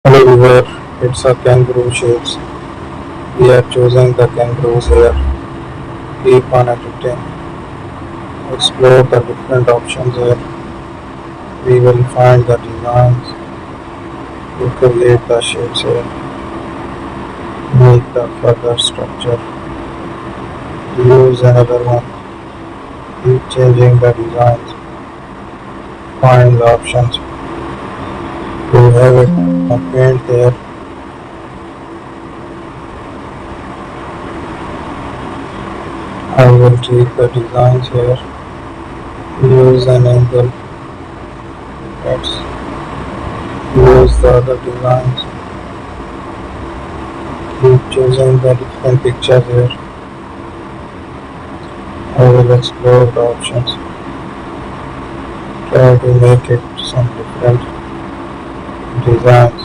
Hello viewer, it's a kangaroo shapes. We are choosing the kangaroos here. Keep on editing. Explore the different options here. We will find the designs. We create the shapes here. Make the further structure. Use another one. Keep changing the designs. Find the options. We have it. Paint there. I will take the designs here. Use an angle. Let's use the other designs. Keep choosing the different pictures here. I will explore the options. Try to make it some different designs.